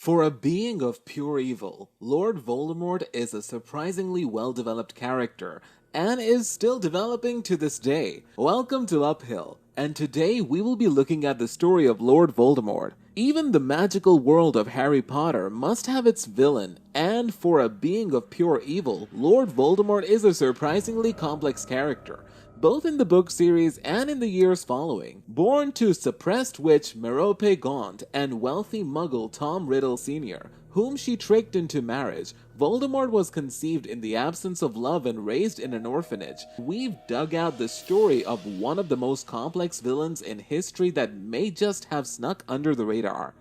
For a being of pure evil, Lord Voldemort is a surprisingly well-developed character and is still developing to this day. Welcome to Uphill, and today we will be looking at the story of Lord Voldemort. Even the magical world of Harry Potter must have its villain, and for a being of pure evil, Lord Voldemort is a surprisingly complex character, both in the book series and in the years following. Born to suppressed witch Merope Gaunt and wealthy muggle Tom Riddle Sr., whom she tricked into marriage, Voldemort was conceived in the absence of love and raised in an orphanage. We've dug out the story of one of the most complex villains in history that may just have snuck under the radar.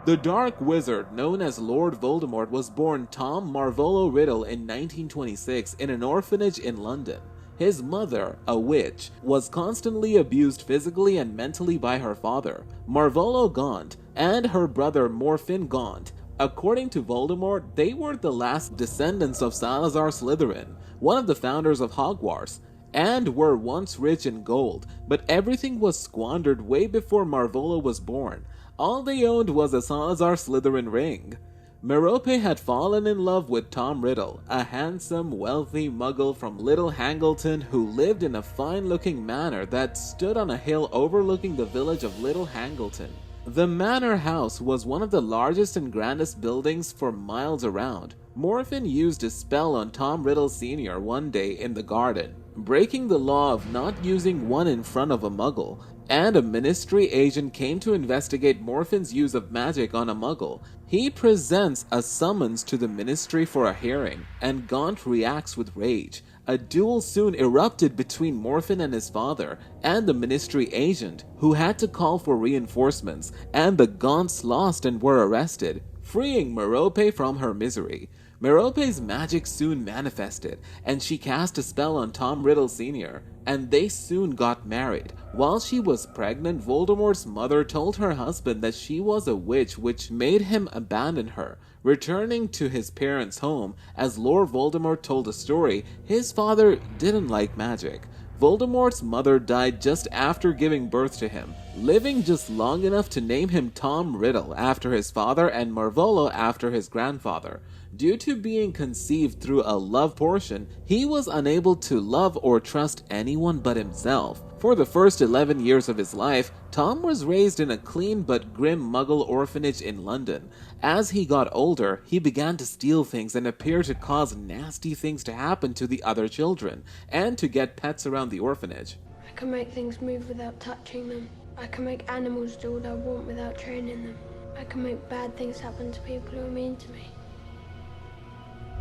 The Dark Wizard, known as Lord Voldemort, was born Tom Marvolo Riddle in 1926 in an orphanage in London. His mother, a witch, was constantly abused physically and mentally by her father, Marvolo Gaunt, and her brother Morfin Gaunt. According to Voldemort, they were the last descendants of Salazar Slytherin, one of the founders of Hogwarts, and were once rich in gold, but everything was squandered way before Marvolo was born. All they owned was a Salazar Slytherin ring. Merope had fallen in love with Tom Riddle, a handsome, wealthy muggle from Little Hangleton who lived in a fine-looking manor that stood on a hill overlooking the village of Little Hangleton. The manor house was one of the largest and grandest buildings for miles around. Morfin used a spell on Tom Riddle Sr. one day in the garden, breaking the law of not using one in front of a muggle, and a ministry agent came to investigate Morfin's use of magic on a muggle. He presents a summons to the ministry for a hearing, and Gaunt reacts with rage. A duel soon erupted between Morfin and his father and the ministry agent, who had to call for reinforcements, and the Gaunts lost and were arrested, freeing Merope from her misery. Merope's magic soon manifested, and she cast a spell on Tom Riddle Sr., and they soon got married. While she was pregnant, Voldemort's mother told her husband that she was a witch, which made him abandon her. Returning to his parents' home, as Lord Voldemort told the story, his father didn't like magic. Voldemort's mother died just after giving birth to him, living just long enough to name him Tom Riddle after his father and Marvolo after his grandfather. Due to being conceived through a love portion, he was unable to love or trust anyone but himself. For the first 11 years of his life, Tom was raised in a clean but grim muggle orphanage in London. As he got older, he began to steal things and appear to cause nasty things to happen to the other children, and to get pets around the orphanage. I can make things move without touching them. I can make animals do what I want without training them. I can make bad things happen to people who are mean to me.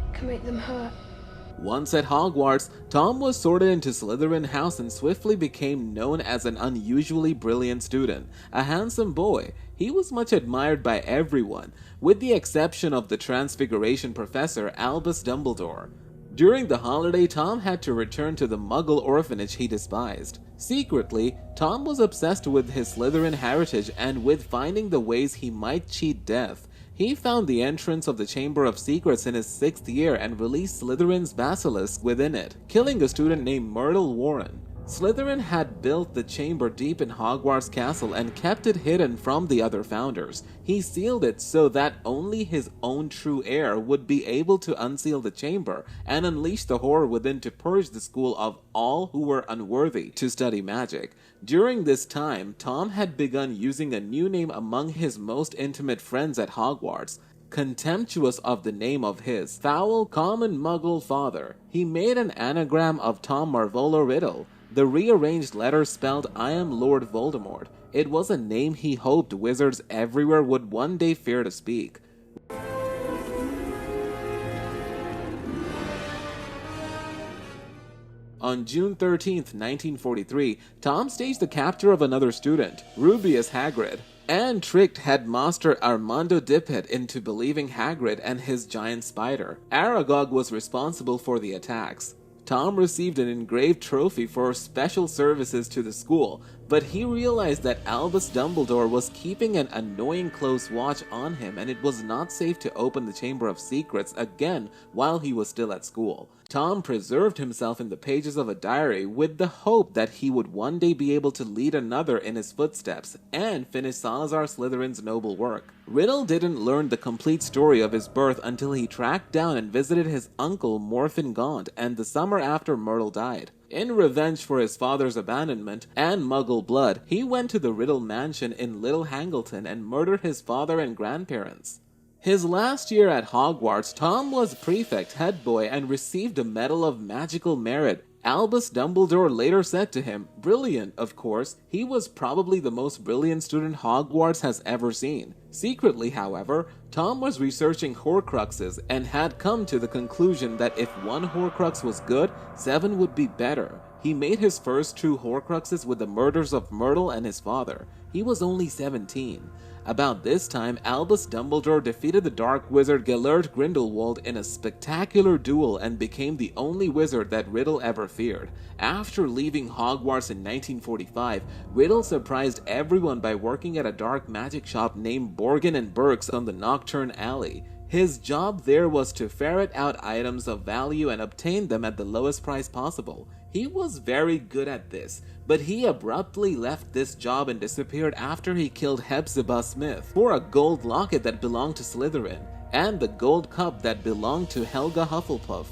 I can make them hurt. Once at Hogwarts, Tom was sorted into Slytherin House and swiftly became known as an unusually brilliant student. A handsome boy, he was much admired by everyone, with the exception of the Transfiguration Professor Albus Dumbledore. During the holiday, Tom had to return to the Muggle orphanage he despised. Secretly, Tom was obsessed with his Slytherin heritage and with finding the ways he might cheat death. He found the entrance of the Chamber of Secrets in his 6th year and released Slytherin's basilisk within it, killing a student named Myrtle Warren. Slytherin had built the chamber deep in Hogwarts Castle and kept it hidden from the other founders. He sealed it so that only his own true heir would be able to unseal the chamber and unleash the horror within to purge the school of all who were unworthy to study magic. During this time, Tom had begun using a new name among his most intimate friends at Hogwarts. Contemptuous of the name of his foul, common muggle father, he made an anagram of Tom Marvolo Riddle. The rearranged letters spelled I am Lord Voldemort. It was a name he hoped wizards everywhere would one day fear to speak. On June 13, 1943, Tom staged the capture of another student, Rubeus Hagrid, and tricked headmaster Armando Dippet into believing Hagrid and his giant spider. Aragog was responsible for the attacks. Tom received an engraved trophy for special services to the school, But he realized that Albus Dumbledore was keeping an annoying close watch on him, and it was not safe to open the Chamber of Secrets again while he was still at school. Tom preserved himself in the pages of a diary with the hope that he would one day be able to lead another in his footsteps and finish Salazar Slytherin's noble work. Riddle didn't learn the complete story of his birth until he tracked down and visited his uncle Morfin Gaunt and the summer after Myrtle died. In revenge for his father's abandonment and Muggle blood, he went to the Riddle mansion in Little Hangleton and murdered his father and grandparents. His last year at Hogwarts, Tom was prefect, head boy, and received a Medal of Magical Merit. Albus Dumbledore later said to him, brilliant, of course, he was probably the most brilliant student Hogwarts has ever seen. Secretly, however, Tom was researching Horcruxes and had come to the conclusion that if one Horcrux was good, 7 would be better. He made his first true Horcruxes with the murders of Myrtle and his father. He was only 17. About this time, Albus Dumbledore defeated the dark wizard Gellert Grindelwald in a spectacular duel and became the only wizard that Riddle ever feared. After leaving Hogwarts in 1945, Riddle surprised everyone by working at a dark magic shop named Borgin & Burke's on the Nocturne Alley. His job there was to ferret out items of value and obtain them at the lowest price possible. He was very good at this, but he abruptly left this job and disappeared after he killed Hepzibah Smith for a gold locket that belonged to Slytherin and the gold cup that belonged to Helga Hufflepuff.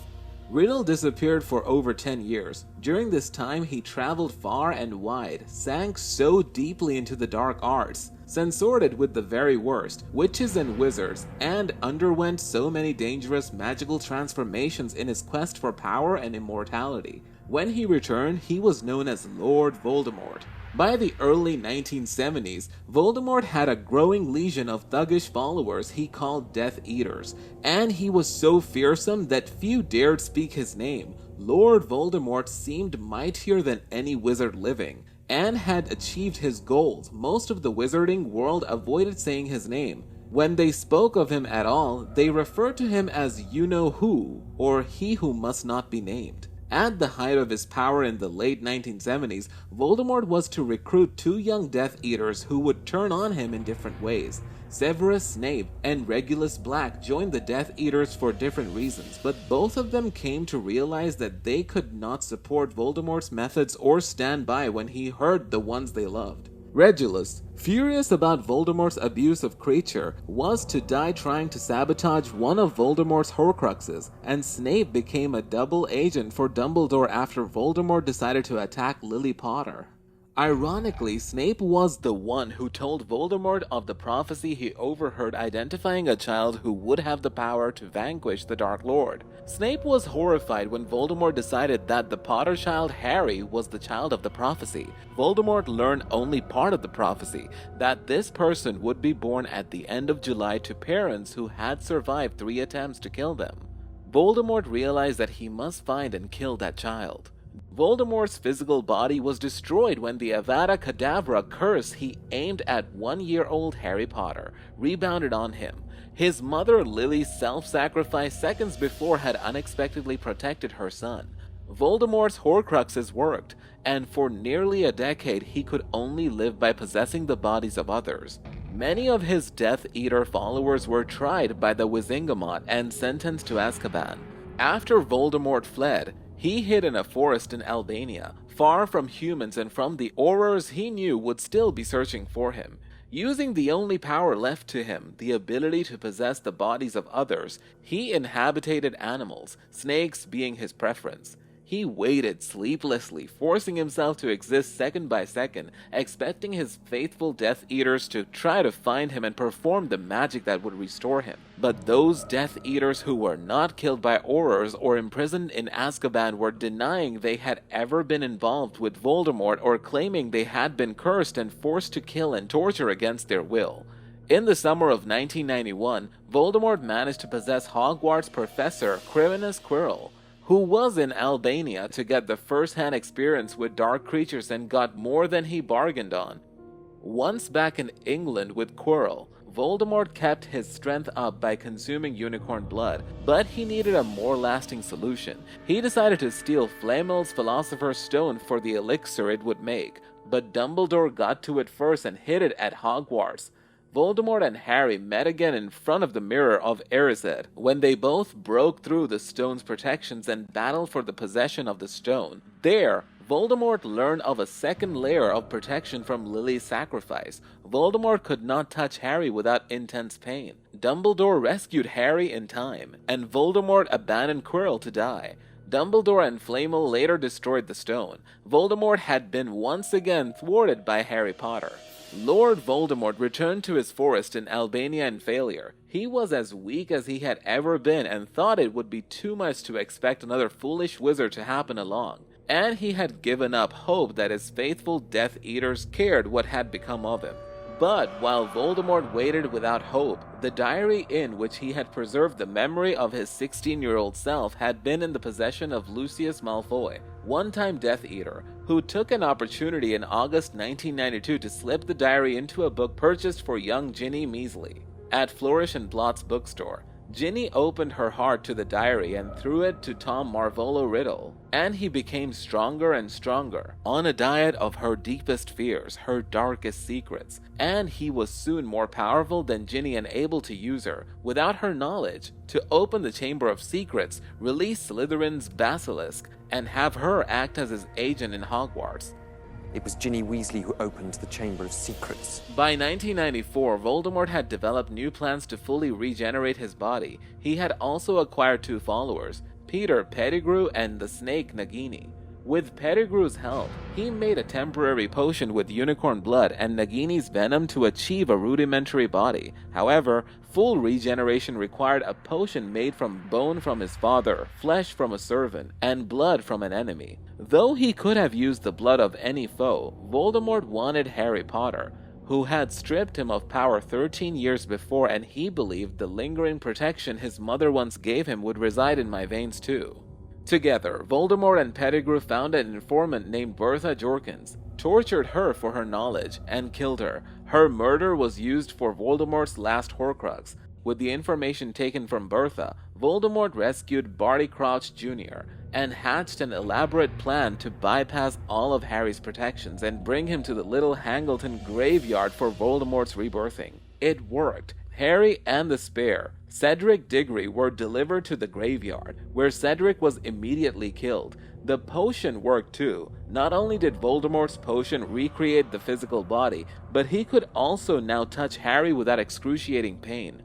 Riddle disappeared for over 10 years. During this time, he traveled far and wide, sank so deeply into the dark arts, consorted with the very worst, witches and wizards, and underwent so many dangerous magical transformations in his quest for power and immortality. When he returned, he was known as Lord Voldemort. By the early 1970s, Voldemort had a growing legion of thuggish followers he called Death Eaters, and he was so fearsome that few dared speak his name. Lord Voldemort seemed mightier than any wizard living, and had achieved his goals. Most of the wizarding world avoided saying his name. When they spoke of him at all, they referred to him as you-know-who, or he who must not be named. At the height of his power in the late 1970s, Voldemort was to recruit 2 young Death Eaters who would turn on him in different ways. Severus Snape and Regulus Black joined the Death Eaters for different reasons, but both of them came to realize that they could not support Voldemort's methods or stand by when he hurt the ones they loved. Regulus, furious about Voldemort's abuse of Kreacher, was to die trying to sabotage one of Voldemort's Horcruxes, and Snape became a double agent for Dumbledore after Voldemort decided to attack Lily Potter. Ironically, Snape was the one who told Voldemort of the prophecy he overheard identifying a child who would have the power to vanquish the Dark Lord. Snape was horrified when Voldemort decided that the Potter child Harry was the child of the prophecy. Voldemort learned only part of the prophecy, that this person would be born at the end of July to parents who had survived 3 attempts to kill them. Voldemort realized that he must find and kill that child. Voldemort's physical body was destroyed when the Avada Kedavra curse he aimed at 1-year-old Harry Potter rebounded on him. His mother Lily's self-sacrifice seconds before had unexpectedly protected her son. Voldemort's Horcruxes worked, and for nearly a decade he could only live by possessing the bodies of others. Many of his Death Eater followers were tried by the Wizengamot and sentenced to Azkaban. After Voldemort fled, he hid in a forest in Albania, far from humans and from the Aurors he knew would still be searching for him. Using the only power left to him, the ability to possess the bodies of others, he inhabited animals, snakes being his preference. He waited sleeplessly, forcing himself to exist second by second, expecting his faithful Death Eaters to try to find him and perform the magic that would restore him. But those Death Eaters who were not killed by Aurors or imprisoned in Azkaban were denying they had ever been involved with Voldemort or claiming they had been cursed and forced to kill and torture against their will. In the summer of 1991, Voldemort managed to possess Hogwarts professor Quirinus Quirrell, who was in Albania to get the first-hand experience with dark creatures and got more than he bargained on. Once back in England with Quirrell, Voldemort kept his strength up by consuming unicorn blood, but he needed a more lasting solution. He decided to steal Flamel's Philosopher's Stone for the elixir it would make, but Dumbledore got to it first and hid it at Hogwarts. Voldemort and Harry met again in front of the mirror of Erised when they both broke through the stone's protections and battled for the possession of the stone. There, Voldemort learned of a second layer of protection from Lily's sacrifice. Voldemort could not touch Harry without intense pain. Dumbledore rescued Harry in time, and Voldemort abandoned Quirrell to die. Dumbledore and Flamel later destroyed the stone. Voldemort had been once again thwarted by Harry Potter. Lord Voldemort returned to his forest in Albania in failure. He was as weak as he had ever been and thought it would be too much to expect another foolish wizard to happen along. And he had given up hope that his faithful Death Eaters cared what had become of him. But while Voldemort waited without hope, the diary in which he had preserved the memory of his 16-year-old self had been in the possession of Lucius Malfoy, one-time Death Eater, who took an opportunity in August 1992 to slip the diary into a book purchased for young Ginny Measley at Flourish and Blott's bookstore. Ginny opened her heart to the diary and threw it to Tom Riddle, and he became stronger and stronger, on a diet of her deepest fears, her darkest secrets, and he was soon more powerful than Ginny and able to use her, without her knowledge, to open the Chamber of Secrets, release Slytherin's Basilisk, and have her act as his agent in Hogwarts. It was Ginny Weasley who opened the Chamber of Secrets. By 1994, Voldemort had developed new plans to fully regenerate his body. He had also acquired two followers, Peter Pettigrew and the snake Nagini. With Pettigrew's help, he made a temporary potion with unicorn blood and Nagini's venom to achieve a rudimentary body. However, full regeneration required a potion made from bone from his father, flesh from a servant, and blood from an enemy. Though he could have used the blood of any foe, Voldemort wanted Harry Potter, who had stripped him of power 13 years before, and he believed the lingering protection his mother once gave him would reside in my veins too. Together, Voldemort and Pettigrew found an informant named Bertha Jorkins, tortured her for her knowledge, and killed her. Her murder was used for Voldemort's last Horcrux. With the information taken from Bertha, Voldemort rescued Barty Crouch Jr. and hatched an elaborate plan to bypass all of Harry's protections and bring him to the Little Hangleton graveyard for Voldemort's rebirthing. It worked. Harry and the spare, Cedric Diggory, were delivered to the graveyard, where Cedric was immediately killed. The potion worked too. Not only did Voldemort's potion recreate the physical body, but he could also now touch Harry without excruciating pain.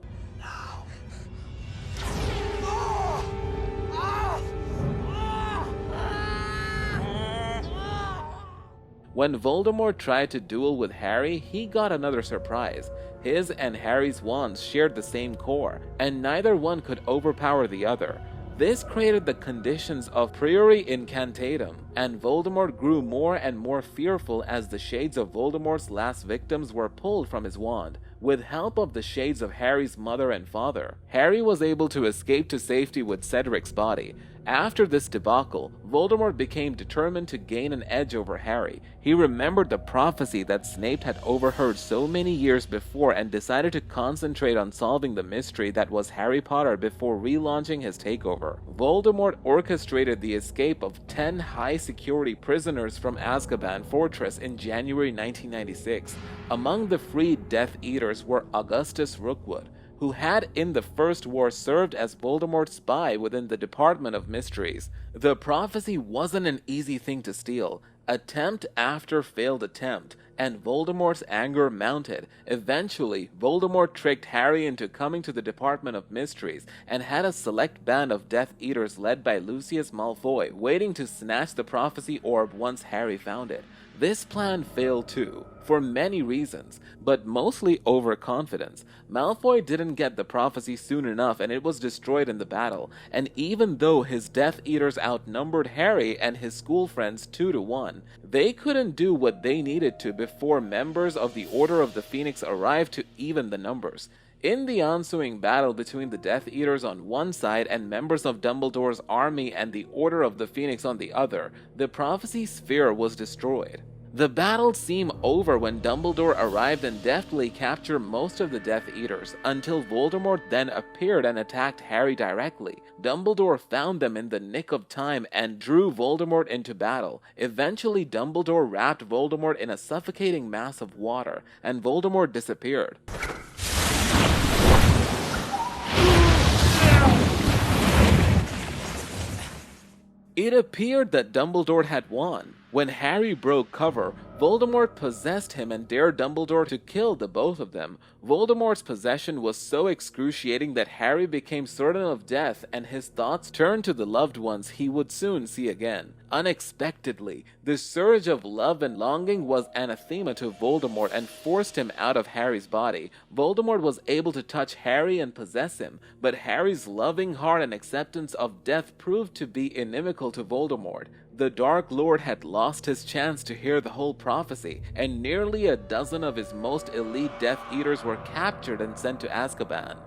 When Voldemort tried to duel with Harry, he got another surprise. His and Harry's wands shared the same core, and neither one could overpower the other. This created the conditions of priori incantatem, and Voldemort grew more and more fearful as the shades of Voldemort's last victims were pulled from his wand. With help of the shades of Harry's mother and father, Harry was able to escape to safety with Cedric's body. After this debacle, Voldemort became determined to gain an edge over Harry. He remembered the prophecy that Snape had overheard so many years before and decided to concentrate on solving the mystery that was Harry Potter before relaunching his takeover. Voldemort orchestrated the escape of 10 high-security prisoners from Azkaban Fortress in January 1996. Among the freed Death Eaters were Augustus Rookwood, who had in the First War served as Voldemort's spy within the Department of Mysteries. The prophecy wasn't an easy thing to steal. Attempt after failed attempt, and Voldemort's anger mounted. Eventually, Voldemort tricked Harry into coming to the Department of Mysteries and had a select band of Death Eaters led by Lucius Malfoy waiting to snatch the prophecy orb once Harry found it. This plan failed too, for many reasons, but mostly overconfidence. Malfoy didn't get the prophecy soon enough and it was destroyed in the battle, and even though his Death Eaters outnumbered Harry and his school friends 2-1, they couldn't do what they needed to before members of the Order of the Phoenix arrived to even the numbers. In the ensuing battle between the Death Eaters on one side and members of Dumbledore's army and the Order of the Phoenix on the other, the prophecy sphere was destroyed. The battle seemed over when Dumbledore arrived and deftly captured most of the Death Eaters, until Voldemort then appeared and attacked Harry directly. Dumbledore found them in the nick of time and drew Voldemort into battle. Eventually, Dumbledore wrapped Voldemort in a suffocating mass of water, and Voldemort disappeared. It appeared that Dumbledore had won. When Harry broke cover, Voldemort possessed him and dared Dumbledore to kill the both of them. Voldemort's possession was so excruciating that Harry became certain of death, and his thoughts turned to the loved ones he would soon see again. Unexpectedly, the surge of love and longing was anathema to Voldemort and forced him out of Harry's body. Voldemort was able to touch Harry and possess him, but Harry's loving heart and acceptance of death proved to be inimical to Voldemort. The Dark Lord had lost his chance to hear the whole prophecy, and nearly a dozen of his most elite Death Eaters were captured and sent to Azkaban.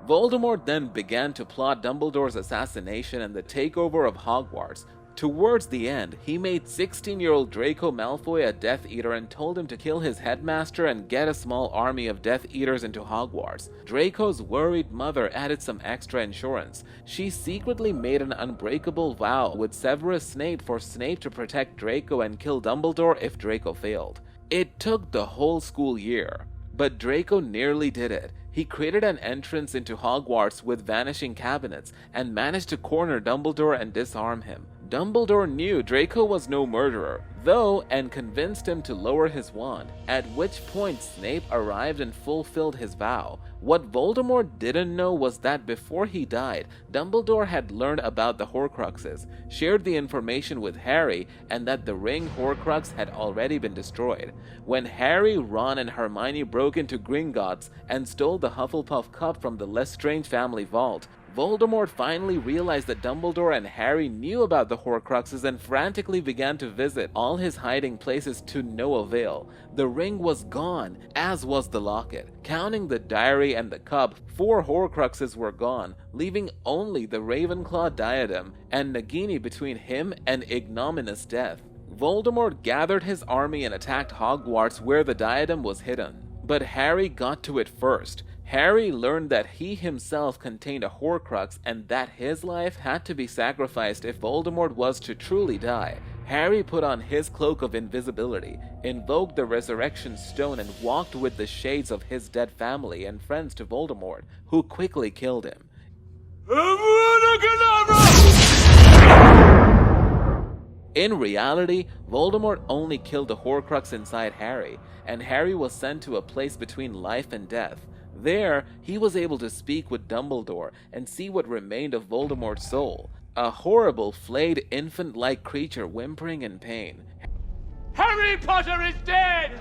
Voldemort then began to plot Dumbledore's assassination and the takeover of Hogwarts. Towards the end, he made 16-year-old Draco Malfoy a Death Eater and told him to kill his headmaster and get a small army of Death Eaters into Hogwarts. Draco's worried mother added some extra insurance. She secretly made an unbreakable vow with Severus Snape for Snape to protect Draco and kill Dumbledore if Draco failed. It took the whole school year, but Draco nearly did it. He created an entrance into Hogwarts with vanishing cabinets and managed to corner Dumbledore and disarm him. Dumbledore knew Draco was no murderer, though, and convinced him to lower his wand, at which point Snape arrived and fulfilled his vow. What Voldemort didn't know was that before he died, Dumbledore had learned about the Horcruxes, shared the information with Harry, and that the ring Horcrux had already been destroyed. When Harry, Ron, and Hermione broke into Gringotts and stole the Hufflepuff cup from the Lestrange family vault, Voldemort finally realized that Dumbledore and Harry knew about the Horcruxes and frantically began to visit all his hiding places to no avail. The ring was gone, as was the locket. Counting the diary and the cup, 4 Horcruxes were gone, leaving only the Ravenclaw diadem and Nagini between him and ignominious death. Voldemort gathered his army and attacked Hogwarts where the diadem was hidden. But Harry got to it first. Harry learned that he himself contained a Horcrux and that his life had to be sacrificed if Voldemort was to truly die. Harry put on his cloak of invisibility, invoked the Resurrection Stone, and walked with the shades of his dead family and friends to Voldemort, who quickly killed him. In reality, Voldemort only killed the Horcrux inside Harry, and Harry was sent to a place between life and death. There, he was able to speak with Dumbledore and see what remained of Voldemort's soul, a horrible, flayed, infant-like creature whimpering in pain. Harry Potter is dead!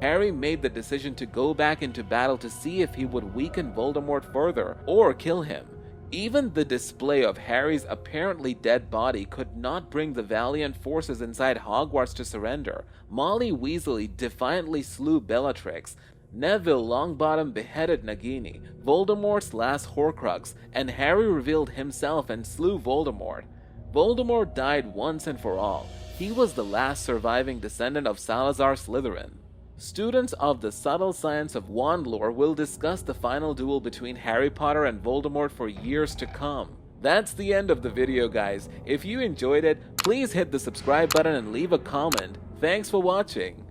Harry made the decision to go back into battle to see if he would weaken Voldemort further or kill him. Even the display of Harry's apparently dead body could not bring the valiant forces inside Hogwarts to surrender. Molly Weasley defiantly slew Bellatrix, Neville Longbottom beheaded Nagini, Voldemort's last Horcrux, and Harry revealed himself and slew Voldemort. Voldemort died once and for all. He was the last surviving descendant of Salazar Slytherin. Students of the subtle science of wand lore will discuss the final duel between Harry Potter and Voldemort for years to come. That's the end of the video, guys. If you enjoyed it, please hit the subscribe button and leave a comment. Thanks for watching.